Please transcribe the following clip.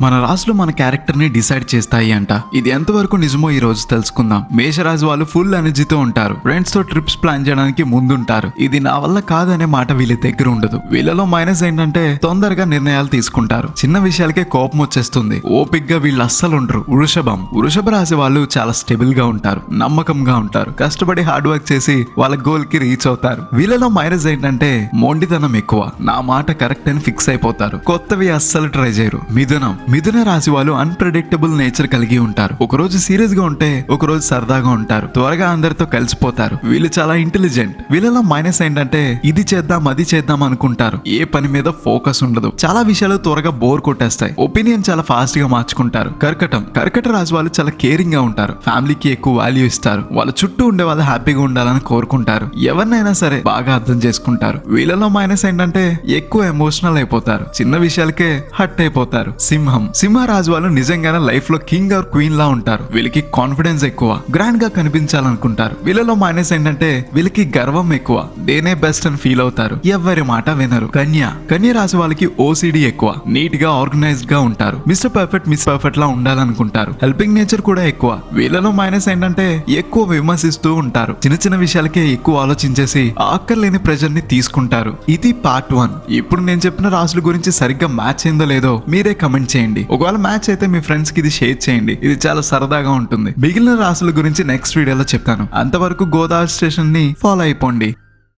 మన రాశులు మన క్యారెక్టర్ ని డిసైడ్ చేస్తాయి అంట. ఇది ఎంతవరకు నిజమో ఈ రోజు తెలుసుకుందాం. మేషరాశి వాళ్ళు ఫుల్ ఎనర్జీతో ఉంటారు. ఫ్రెండ్స్ తో ట్రిప్స్ ప్లాన్ చేయడానికి ముందుంటారు. ఇది నా వల్ల కాదనే మాట వీళ్ళ దగ్గర ఉండదు. వీళ్ళలో మైనస్ ఏంటంటే తొందరగా నిర్ణయాలు తీసుకుంటారు. చిన్న విషయాలకే కోపం వచ్చేస్తుంది. ఓపిక్ గా వీళ్ళు అస్సలు ఉండరు. వృషభ రాశి వాళ్ళు చాలా స్టేబుల్ గా ఉంటారు, నమ్మకంగా ఉంటారు, కష్టపడి హార్డ్ వర్క్ చేసి వాళ్ళ గోల్ కి రీచ్ అవుతారు. వీళ్ళలో మైనస్ ఏంటంటే మొండితనం ఎక్కువ. నా మాట కరెక్ట్ అని ఫిక్స్ అయిపోతారు. కొత్తవి అస్సలు ట్రై చేయరు. మిథున రాశి వాళ్ళు అన్ప్రెడిక్టబుల్ నేచర్ కలిగి ఉంటారు. ఒకరోజు సీరియస్ గా ఉంటే ఒకరోజు సరదాగా ఉంటారు. త్వరగా అందరితో కలిసిపోతారు. వీళ్ళు చాలా ఇంటెలిజెంట్. వీళ్ళలో మైనస్ ఏంటంటే ఇది చేద్దాం అది చేద్దాం అనుకుంటారు. ఏ పని మీద ఫోకస్ ఉండదు. చాలా విషయాలు త్వరగా బోర్ కొట్టేస్తాయి. ఒపీనియన్ చాలా ఫాస్ట్ గా మార్చుకుంటారు. కర్కట రాశి వాళ్ళు చాలా కేరింగ్ గా ఉంటారు. ఫ్యామిలీకి ఎక్కువ వాల్యూ ఇస్తారు. వాళ్ళ చుట్టూ ఉండే వాళ్ళు హ్యాపీగా ఉండాలని కోరుకుంటారు. ఎవరినైనా సరే బాగా అర్థం చేసుకుంటారు. వీళ్ళలో మైనస్ ఏంటంటే ఎక్కువ ఎమోషనల్ అయిపోతారు. చిన్న విషయాలకే హట్ అయిపోతారు. సింహరాజు వాళ్ళు నిజంగానే లైఫ్ లో కింగ్ ఆర్ క్వీన్ లా ఉంటారు. వీళ్ళకి కాన్ఫిడెన్స్ ఎక్కువ, గ్రాండ్ గా కనిపించాలనుకుంటారు. వీళ్ళలో మైనస్ ఏంటంటే వీళ్ళకి గర్వం ఎక్కువ. నేనే బెస్ట్ అని ఫీల్ అవుతారు. ఎవరి మాట వినరు. కన్య రాశి వాళ్ళకి ఓసిడి ఎక్కువ. నీట్ గా ఆర్గనైజ్డ్ గా ఉంటారు. మిస్టర్ పర్ఫెక్ట్ లా ఉండాలనుకుంటారు. హెల్పింగ్ నేచర్ కూడా ఎక్కువ. వీళ్ళలో మైనస్ ఏంటంటే ఎక్కువ విమర్శిస్తూ ఉంటారు. చిన్న విషయాలకే ఎక్కువ ఆలోచించేసి ఆక్కర్లేని ప్రెజర్ ని తీసుకుంటారు. ఇది పార్ట్ 1. ఇప్పుడు నేను చెప్పిన రాశుల గురించి సరిగ్గా మ్యాచ్ అయిందో లేదో మీరే కమెంట్ చేయండి. ఒకవేళ మ్యాచ్ అయితే మీ ఫ్రెండ్స్ కి ఇది షేర్ చేయండి. ఇది చాలా సరదాగా ఉంటుంది. మిగిలిన రాశుల గురించి నెక్స్ట్ వీడియోలో చెప్తాను. అంతవరకు గోదావరి స్టేషన్ ని ఫాలో అయిపోండి.